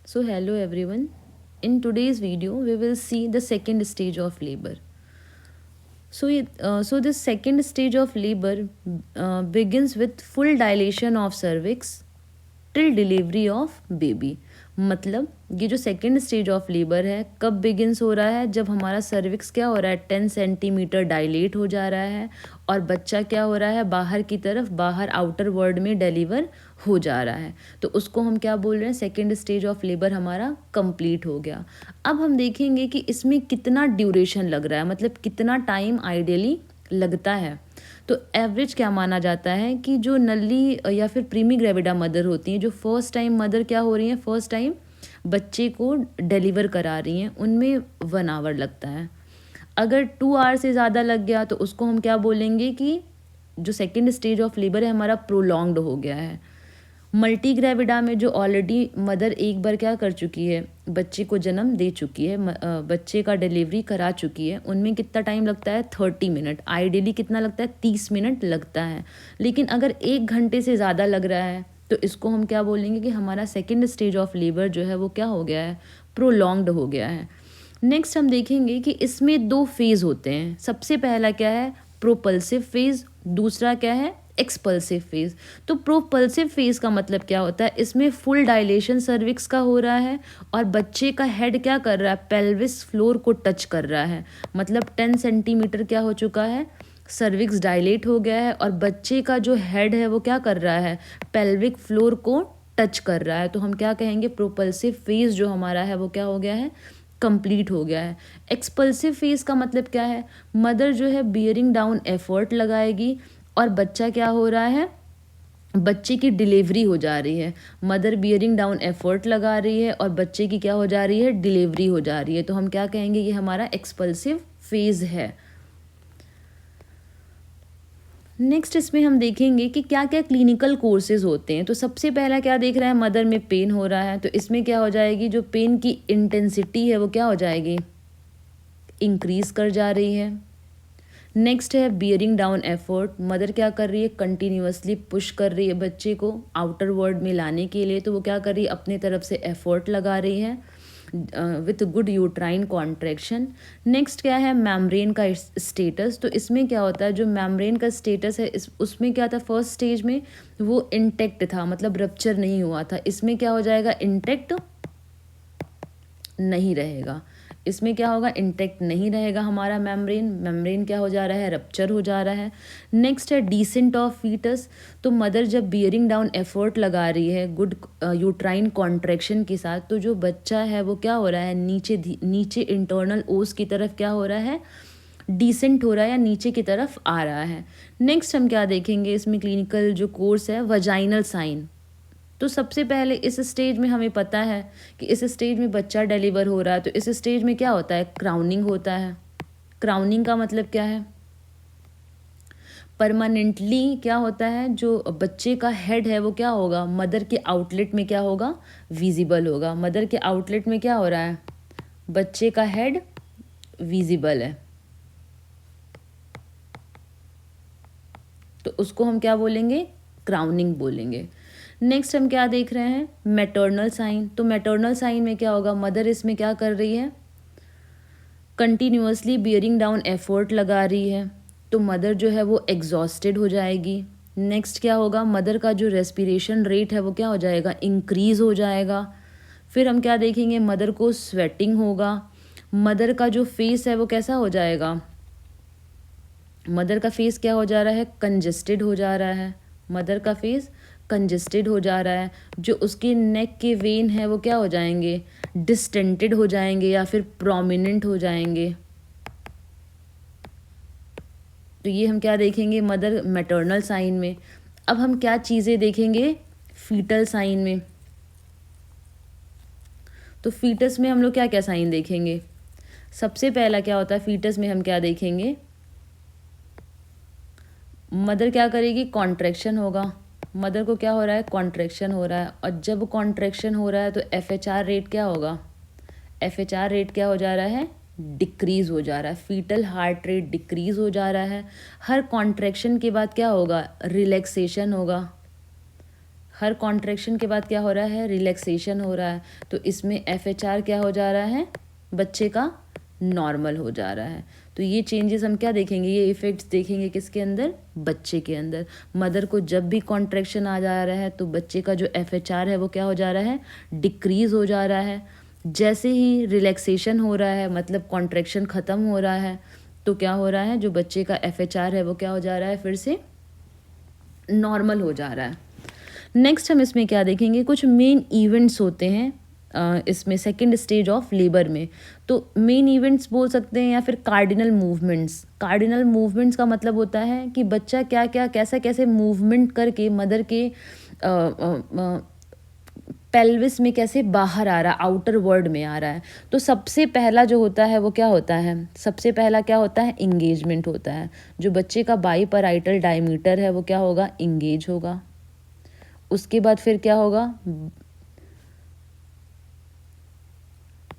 So hello everyone. In today's video, we will see the second stage of labor. So this second stage of labor begins with full dilation of cervix till delivery of baby. मतलब ये जो second stage of labour है कब begins हो रहा है, जब हमारा सर्विक्स क्या हो रहा है 10 सेंटीमीटर डायलेट हो जा रहा है और बच्चा क्या हो रहा है बाहर की तरफ, बाहर आउटर वर्ल्ड में डिलीवर हो जा रहा है। तो उसको हम क्या बोल रहे हैं, सेकेंड स्टेज ऑफ लेबर हमारा कंप्लीट हो गया। अब हम देखेंगे कि इसमें कितना ड्यूरेशन लग रहा है, मतलब कितना टाइम आइडियली लगता है। तो एवरेज क्या माना जाता है कि जो नली या फिर प्रीमी ग्रेविडा मदर होती हैं, जो फर्स्ट टाइम मदर क्या हो रही हैं, फर्स्ट टाइम बच्चे को डिलीवर करा रही हैं, उनमें 1 आवर लगता है। अगर 2 आवर से ज़्यादा लग गया तो उसको हम क्या बोलेंगे कि जो सेकेंड स्टेज ऑफ लेबर है हमारा प्रोलॉन्ग्ड हो गया है। मल्टी ग्रेविडा में जो ऑलरेडी मदर एक बार क्या कर चुकी है, बच्चे को जन्म दे चुकी है, बच्चे का डिलीवरी करा चुकी है, उनमें कितना टाइम लगता है 30 मिनट। आइडियली कितना लगता है 30 मिनट लगता है। लेकिन अगर 1 घंटे से ज़्यादा लग रहा है तो इसको हम क्या बोलेंगे कि हमारा सेकेंड स्टेज ऑफ लेबर जो है वो क्या हो गया है, प्रोलॉन्ग्ड हो गया है। नेक्स्ट हम देखेंगे कि इसमें 2 फेज़ होते हैं। सबसे पहला क्या है, प्रोपल्सिव फेज़, दूसरा क्या है, एक्सपल्सिव फेज़। तो प्रोपल्सिव फेज़ का मतलब क्या होता है, इसमें फुल डायलेशन सर्विक्स का हो रहा है और बच्चे का हेड क्या कर रहा है, पेल्विस फ्लोर को टच कर रहा है। मतलब 10 सेंटीमीटर क्या हो चुका है, सर्विक्स डायलेट हो गया है और बच्चे का जो हेड है वो क्या कर रहा है, पेल्विक फ्लोर को टच कर रहा है। तो हम क्या कहेंगे, प्रोपल्सिव फेज़ जो हमारा है वो क्या हो गया है, कंप्लीट हो गया है। एक्सपल्सिव फेज़ का मतलब क्या है, मदर जो है बियरिंग डाउन एफर्ट लगाएगी और बच्चा क्या हो रहा है, बच्चे की डिलीवरी हो जा रही है। मदर बियरिंग डाउन एफर्ट लगा रही है और बच्चे की क्या हो जा रही है, डिलीवरी हो जा रही है। तो हम क्या कहेंगे, ये हमारा एक्सपल्सिव फेज़ है। नेक्स्ट इसमें हम देखेंगे कि क्या क्या क्लिनिकल कोर्सेज होते हैं। तो सबसे पहला क्या देख रहे हैं, मदर में पेन हो रहा है, तो इसमें क्या हो जाएगी, जो पेन की इंटेंसिटी है वो क्या हो जाएगी, इंक्रीज कर जा रही है। नेक्स्ट है बियरिंग डाउन एफर्ट, मदर क्या कर रही है, कंटिन्यूसली पुश कर रही है बच्चे को आउटर वर्ल्ड में लाने के लिए। तो वो क्या कर रही है, अपने तरफ से एफर्ट लगा रही है with good uterine contraction. Next क्या है, मेम्ब्रेन का स्टेटस। तो इसमें क्या होता है, जो मेम्ब्रेन का स्टेटस है उसमें क्या था, फर्स्ट स्टेज में वो इंटेक्ट था, मतलब रप्चर नहीं हुआ था। इसमें क्या हो जाएगा, इंटेक्ट नहीं रहेगा। इसमें क्या होगा, इंटेक्ट नहीं रहेगा हमारा मेम्ब्रेन क्या हो जा रहा है, रप्चर हो जा रहा है। नेक्स्ट है डिसेंट ऑफ फीटस। तो मदर जब बियरिंग डाउन एफर्ट लगा रही है गुड यूट्राइन कॉन्ट्रैक्शन के साथ, तो जो बच्चा है वो क्या हो रहा है, नीचे इंटरनल ओस की तरफ क्या हो रहा है, डिसेंट हो रहा है या नीचे की तरफ आ रहा है। नेक्स्ट हम क्या देखेंगे, इसमें क्लिनिकल जो कोर्स है, वजाइनल साइन। तो सबसे पहले इस स्टेज में हमें पता है कि इस स्टेज में बच्चा डिलीवर हो रहा है, तो इस स्टेज में क्या होता है, क्राउनिंग होता है। क्राउनिंग का मतलब क्या है, परमानेंटली क्या होता है, जो बच्चे का हेड है वो क्या होगा, मदर के आउटलेट में क्या होगा, विजिबल होगा। मदर के आउटलेट में क्या हो रहा है, बच्चे का हेड विजिबल है। तो उसको हम क्या बोलेंगे, क्राउनिंग बोलेंगे। नेक्स्ट हम क्या देख रहे हैं, मैटरनल साइन। तो मैटरनल साइन में क्या होगा, मदर इसमें क्या कर रही है, कंटिन्यूसली बियरिंग डाउन एफर्ट लगा रही है, तो मदर जो है वो एग्जॉस्टेड हो जाएगी। नेक्स्ट क्या होगा, मदर का जो रेस्पिरेशन रेट है वो क्या हो जाएगा, इंक्रीज हो जाएगा। फिर हम क्या देखेंगे, मदर को स्वेटिंग होगा। मदर का जो फेस है वो कैसा हो जाएगा, मदर का फेस क्या हो जा रहा है, कंजेस्टेड हो जा रहा है। मदर का फेस कंजेस्टेड हो जा रहा है। जो उसके नेक के वेन है वो क्या हो जाएंगे, डिस्टेंटेड हो जाएंगे या फिर प्रोमिनेंट हो जाएंगे। तो ये हम क्या देखेंगे, मदर मैटरनल साइन में। अब हम क्या चीज़ें देखेंगे, फीटल साइन में। तो फीटस में हम लोग क्या क्या साइन देखेंगे, सबसे पहला क्या होता है, फीटस में हम क्या देखेंगे, मदर क्या करेगी, कॉन्ट्रैक्शन होगा। मदर को क्या हो रहा है, कॉन्ट्रैक्शन हो रहा है। और जब कॉन्ट्रैक्शन हो रहा है तो एफएचआर रेट क्या होगा, एफएचआर रेट क्या हो जा रहा है, डिक्रीज़ हो जा रहा है। फीटल हार्ट रेट डिक्रीज़ हो जा रहा है। हर कॉन्ट्रैक्शन के बाद क्या होगा, रिलैक्सेशन होगा। हर कॉन्ट्रैक्शन के बाद क्या हो रहा है, रिलैक्सेशन हो रहा है। तो इसमें FHR क्या हो जा रहा है, बच्चे का नॉर्मल हो जा रहा है। तो ये चेंजेस हम क्या देखेंगे, ये इफ़ेक्ट्स देखेंगे किसके अंदर, बच्चे के अंदर। मदर को जब भी कॉन्ट्रैक्शन आ जा रहा है तो बच्चे का जो FHR है वो क्या हो जा रहा है, डिक्रीज़ हो जा रहा है। जैसे ही रिलैक्सेशन हो रहा है, मतलब कॉन्ट्रैक्शन ख़त्म हो रहा है, तो क्या हो रहा है, जो बच्चे का FHR है वो क्या हो जा रहा है, फिर से नॉर्मल हो जा रहा है। नेक्स्ट हम इसमें क्या देखेंगे, कुछ मेन इवेंट्स होते हैं इसमें सेकेंड स्टेज ऑफ लेबर में। तो मेन इवेंट्स बोल सकते हैं या फिर कार्डिनल मूवमेंट्स। कार्डिनल मूवमेंट्स का मतलब होता है कि बच्चा क्या क्या कैसे कैसे मूवमेंट करके मदर के पेल्विस में कैसे बाहर आ रहा है, आउटर वर्ल्ड में आ रहा है। तो सबसे पहला जो होता है वो क्या होता है, सबसे पहला क्या होता है, इंगेजमेंट होता है। जो बच्चे का बाईपैराइटल डायमीटर है वो क्या होगा, इंगेज होगा। उसके बाद फिर क्या होगा,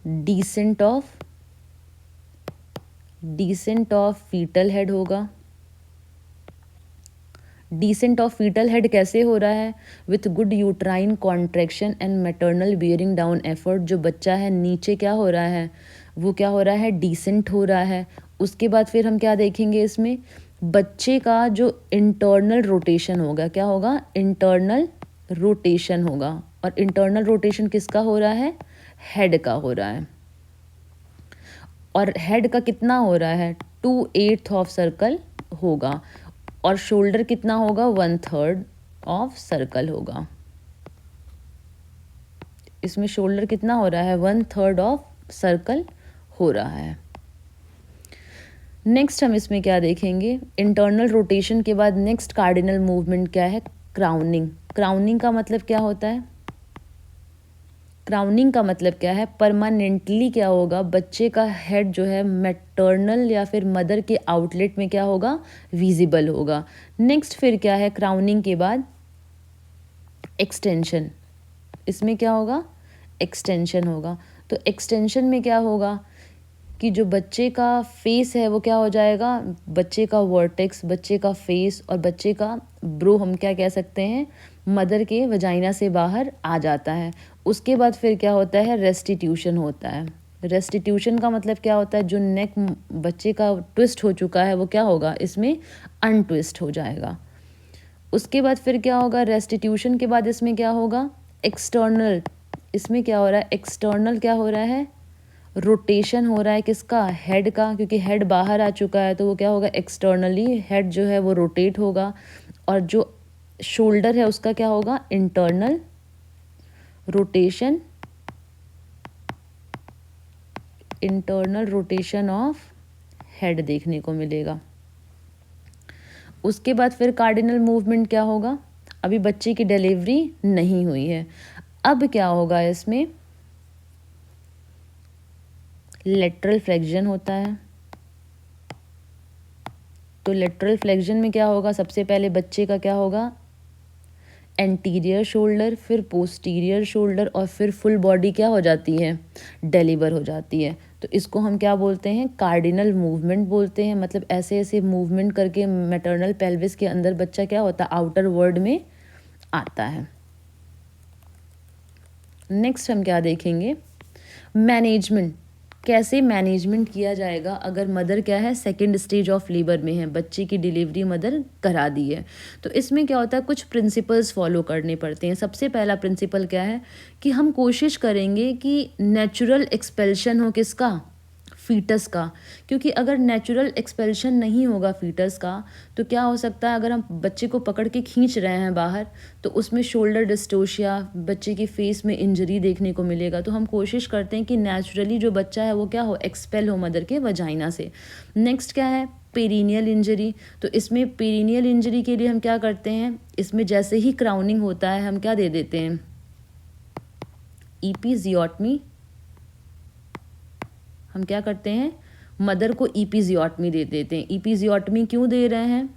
डिसेंट ऑफ फीटल हेड होगा। डिसेंट ऑफ फीटल हेड कैसे हो रहा है, with good uterine contraction and maternal bearing down effort. जो बच्चा है नीचे क्या हो रहा है, वो क्या हो रहा है, डिसेंट हो रहा है। उसके बाद फिर हम क्या देखेंगे इसमें, बच्चे का जो इंटरनल रोटेशन होगा, क्या होगा, इंटरनल रोटेशन होगा। और इंटरनल रोटेशन किसका हो रहा है, हेड का हो रहा है। और हेड का कितना हो रहा है, 2/8 ऑफ सर्कल होगा। और शोल्डर कितना होगा, 1/3 ऑफ सर्कल होगा। इसमें शोल्डर कितना हो रहा है, 1/3 ऑफ सर्कल हो रहा है। नेक्स्ट हम इसमें क्या देखेंगे, इंटरनल रोटेशन के बाद नेक्स्ट कार्डिनल मूवमेंट क्या है, क्राउनिंग। क्राउनिंग का मतलब क्या होता है, क्राउनिंग का मतलब क्या है, परमानेंटली क्या होगा, बच्चे का हेड जो है मैटरनल या फिर मदर के आउटलेट में क्या होगा, विजिबल होगा। नेक्स्ट फिर क्या है, क्राउनिंग के बाद एक्सटेंशन। इसमें क्या होगा, एक्सटेंशन होगा। तो एक्सटेंशन में क्या होगा कि जो बच्चे का फेस है वो क्या हो जाएगा, बच्चे का वर्टेक्स, बच्चे का फेस और बच्चे का ब्रो हम क्या कह सकते हैं, मदर के वजाइना से बाहर आ जाता है। उसके बाद फिर क्या होता है, रेस्टिट्यूशन होता है। रेस्टिट्यूशन का मतलब क्या होता है, जो नेक बच्चे का ट्विस्ट हो चुका है वो क्या होगा, इसमें अनट्विस्ट हो जाएगा। उसके बाद फिर क्या होगा, रेस्टिट्यूशन के बाद इसमें क्या होगा, एक्सटर्नल। इसमें क्या हो रहा है, एक्सटर्नल क्या हो रहा है, रोटेशन हो रहा है किसका, हेड का, क्योंकि हेड बाहर आ चुका है तो वो क्या होगा, एक्सटर्नली हेड जो है वो रोटेट होगा। और जो शोल्डर है उसका क्या होगा, internal rotation, internal rotation of head देखने को मिलेगा। उसके बाद फिर कार्डिनल मूवमेंट क्या होगा, अभी बच्चे की डिलीवरी नहीं हुई है। अब क्या होगा, इसमें लेटरल फ्लेक्शन होता है। तो लेटरल फ्लेक्शन में क्या होगा, सबसे पहले बच्चे का क्या होगा, एंटीरियर शोल्डर, फिर पोस्टीरियर शोल्डर और फिर फुल बॉडी क्या हो जाती है, डिलीवर हो जाती है। तो इसको हम क्या बोलते हैं, कार्डिनल मूवमेंट बोलते हैं। मतलब ऐसे ऐसे मूवमेंट करके मैटरनल पेल्विस के अंदर बच्चा क्या होता है, आउटर वर्ल्ड में आता है। नेक्स्ट हम क्या देखेंगे, मैनेजमेंट। कैसे मैनेजमेंट किया जाएगा अगर मदर क्या है, सेकेंड स्टेज ऑफ लेबर में है, बच्चे की डिलीवरी मदर करा दी है। तो इसमें क्या होता है, कुछ प्रिंसिपल्स फॉलो करने पड़ते हैं। सबसे पहला प्रिंसिपल क्या है कि हम कोशिश करेंगे कि नेचुरल एक्सपेल्शन हो किसका, फीटस का। क्योंकि अगर नेचुरल एक्सपेल्शन नहीं होगा फीटस का तो क्या हो सकता है, अगर हम बच्चे को पकड़ के खींच रहे हैं बाहर तो उसमें शोल्डर डिस्टोशिया, बच्चे की फेस में इंजरी देखने को मिलेगा। तो हम कोशिश करते हैं कि नेचुरली जो बच्चा है वो क्या हो, एक्सपेल हो मदर के वजाइना से। नेक्स्ट क्या है, पेरिनियल इंजरी। तो इसमें पेरिनियल इंजरी के लिए हम क्या करते हैं, इसमें जैसे ही क्राउनिंग होता है हम क्या दे देते हैं, ईपीजियोटमी। हम क्या करते हैं, मदर को ईपीजियोटमी दे देते हैं। ईपीजियोटमी क्यों दे रहे हैं,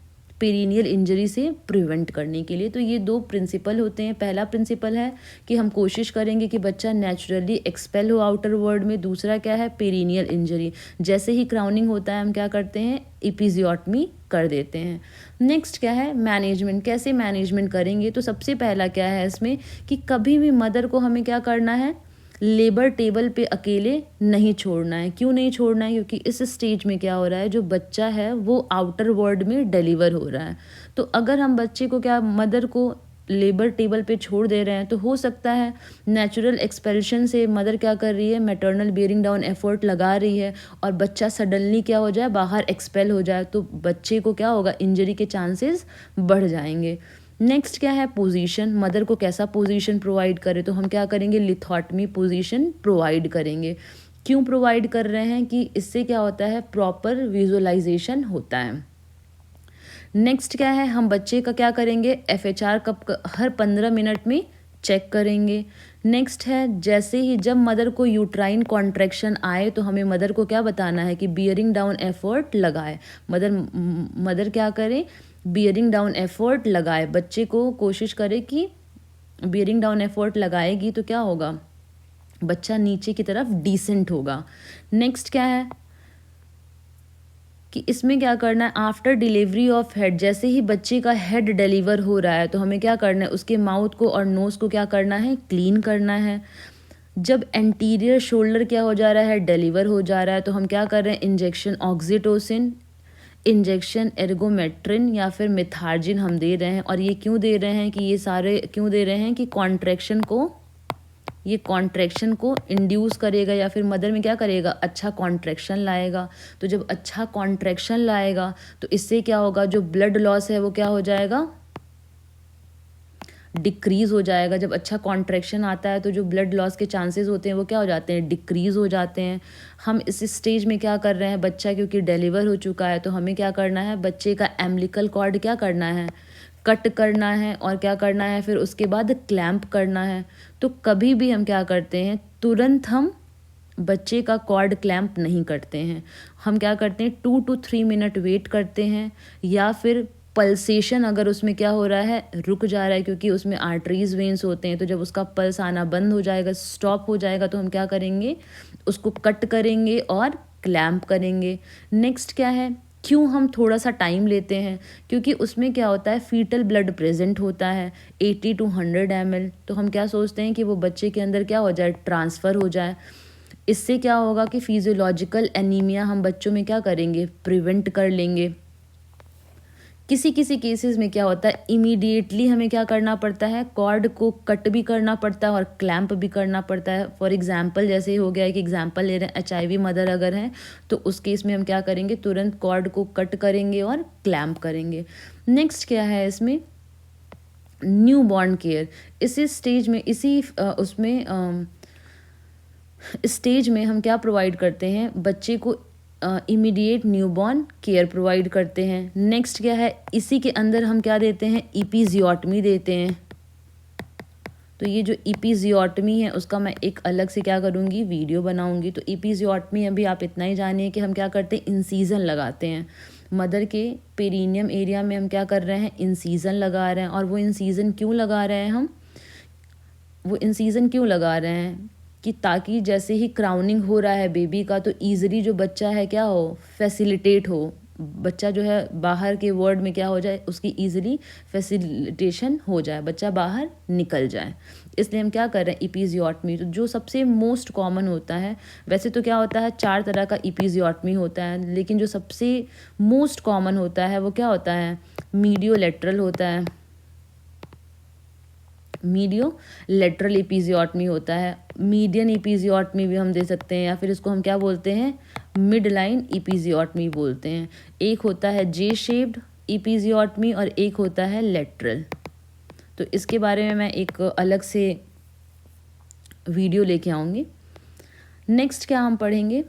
पेरिनियल इंजरी से प्रिवेंट करने के लिए। तो ये 2 प्रिंसिपल होते हैं। पहला प्रिंसिपल है कि हम कोशिश करेंगे कि बच्चा नेचुरली एक्सपेल हो आउटर वर्ल्ड में। दूसरा क्या है, पेरिनियल इंजरी, जैसे ही क्राउनिंग होता है हम क्या करते हैं, एपिजियोटमी कर देते हैं। नेक्स्ट क्या है, मैनेजमेंट। कैसे मैनेजमेंट करेंगे, तो सबसे पहला क्या है इसमें कि कभी भी मदर को हमें क्या करना है, लेबर टेबल पे अकेले नहीं छोड़ना है। क्यों नहीं छोड़ना है, क्योंकि इस स्टेज में क्या हो रहा है, जो बच्चा है वो आउटर वर्ल्ड में डिलीवर हो रहा है। तो अगर हम बच्चे को क्या, मदर को लेबर टेबल पे छोड़ दे रहे हैं तो हो सकता है नेचुरल एक्सपेल्शन से मदर क्या कर रही है, मैटरनल बियरिंग डाउन एफर्ट लगा रही है और बच्चा सडनली क्या हो जाए, बाहर एक्सपेल हो जाए, तो बच्चे को क्या होगा, इंजरी के चांसेस बढ़ जाएंगे। नेक्स्ट क्या है, पोजीशन। मदर को कैसा पोजीशन प्रोवाइड करें, तो हम क्या करेंगे, लिथोटमी पोजीशन प्रोवाइड करेंगे। क्यों प्रोवाइड कर रहे हैं, कि इससे क्या होता है, प्रॉपर विजुअलाइजेशन होता है। नेक्स्ट क्या है, हम बच्चे का क्या करेंगे, FHR कब, हर 15 मिनट में चेक करेंगे। नेक्स्ट है, जैसे ही जब मदर को यूट्राइन कॉन्ट्रैक्शन आए तो हमें मदर को क्या बताना है कि बियरिंग डाउन एफर्ट लगाए। मदर क्या करे, बियरिंग डाउन एफर्ट लगाए। बच्चे को कोशिश करे कि बियरिंग डाउन एफर्ट लगाएगी तो क्या होगा, बच्चा नीचे की तरफ डिसेंट होगा। नेक्स्ट क्या है कि इसमें क्या करना है, आफ्टर डिलीवरी ऑफ हेड, जैसे ही बच्चे का हेड डिलीवर हो रहा है तो हमें क्या करना है, उसके माउथ को और नोज़ को क्या करना है, क्लीन करना है। जब एंटीरियर शोल्डर क्या हो जा रहा है, डिलीवर हो जा रहा है, तो हम क्या कर रहे हैं, इंजेक्शन ऑक्सीटोसिन, इंजेक्शन एर्गोमेट्रिन या फिर मिथार्जिन हम दे रहे हैं। और ये क्यों दे रहे हैं, कि ये सारे क्यों दे रहे हैं, कि कॉन्ट्रैक्शन को इंड्यूस करेगा या फिर मदर में क्या करेगा, अच्छा कॉन्ट्रैक्शन लाएगा। तो जब अच्छा कॉन्ट्रैक्शन लाएगा तो इससे क्या होगा, जो ब्लड लॉस है वो क्या हो जाएगा, डिक्रीज़ हो जाएगा। जब अच्छा कॉन्ट्रैक्शन आता है तो जो ब्लड लॉस के चांसेस होते हैं वो क्या हो जाते हैं, डिक्रीज़ हो जाते हैं। हम इस स्टेज में क्या कर रहे हैं, बच्चा क्योंकि डिलीवर हो चुका है तो हमें क्या करना है, बच्चे का एम्बिलिकल कॉर्ड क्या करना है, कट करना है। और क्या करना है, फिर उसके बाद क्लैंप करना है। तो कभी भी हम क्या करते हैं, तुरंत हम बच्चे का कॉर्ड क्लैंप नहीं करते हैं। हम क्या करते हैं, 2 to 3 मिनट वेट करते हैं, या फिर पल्सेशन अगर उसमें क्या हो रहा है, रुक जा रहा है, क्योंकि उसमें आर्टरीज वेन्स होते हैं, तो जब उसका पल्स आना बंद हो जाएगा, स्टॉप हो जाएगा, तो हम क्या करेंगे, उसको कट करेंगे और क्लैंप करेंगे। नेक्स्ट क्या है, क्यों हम थोड़ा सा टाइम लेते हैं, क्योंकि उसमें क्या होता है, फीटल ब्लड प्रेजेंट होता है 80 to 100 ml। तो हम क्या सोचते हैं कि वो बच्चे के अंदर क्या हो जाए, ट्रांसफ़र हो जाए। इससे क्या होगा कि फिजियोलॉजिकल एनीमिया हम बच्चों में क्या करेंगे, प्रिवेंट कर लेंगे। किसी किसी केसेस में क्या होता है, इमीडिएटली हमें क्या करना पड़ता है, कॉर्ड को कट भी करना पड़ता है और क्लैंप भी करना पड़ता है। फॉर एग्जांपल जैसे हो गया है कि एग्जांपल ले रहे हैं, HIV मदर अगर हैं तो उस केस में हम क्या करेंगे, तुरंत कॉर्ड को कट करेंगे और क्लैंप करेंगे। नेक्स्ट क्या है इसमें, न्यू बॉर्न केयर। इसी स्टेज में स्टेज में हम क्या प्रोवाइड करते हैं, बच्चे को इमीडिएट न्यूबॉर्न केयर प्रोवाइड करते हैं। नेक्स्ट क्या है, इसी के अंदर हम क्या देते हैं, एपिजियोटमी देते हैं। तो ये जो एपिजियोटमी है उसका मैं एक अलग से क्या करूँगी, वीडियो बनाऊँगी। तो एपिजियोटमी अभी आप इतना ही जानिए कि हम क्या करते हैं, इंसीजन लगाते हैं। मदर के पेरिनियम एरिया में हम क्या कर रहे हैं, इंसीजन लगा रहे हैं। और वो इंसीजन क्यों लगा रहे हैं, कि ताकि जैसे ही क्राउनिंग हो रहा है बेबी का तो ईजिली जो बच्चा है क्या हो, फैसिलिटेट हो, बच्चा जो है बाहर के वर्ड में क्या हो जाए, उसकी ईजिली फैसिलिटेशन हो जाए, बच्चा बाहर निकल जाए। इसलिए हम क्या कर रहे हैं, एपिजियोटमी। तो जो सबसे मोस्ट कॉमन होता है, वैसे तो क्या होता है 4 तरह का एपिजियोटमी होता है, लेकिन जो सबसे मोस्ट कॉमन होता है वो क्या होता है, मीडियो लेटरल होता है। मीडियो लेटरल एपिजियोटमी होता है। मीडियन एपिजियोटमी भी हम दे सकते हैं, या फिर इसको हम क्या बोलते हैं, मिड लाइन एपिजियोटमी बोलते हैं। एक होता है जे शेप्ड एपिजियोटमी और एक होता है लेटरल। तो इसके बारे में मैं एक अलग से वीडियो लेके आऊँगी। नेक्स्ट क्या हम पढ़ेंगे,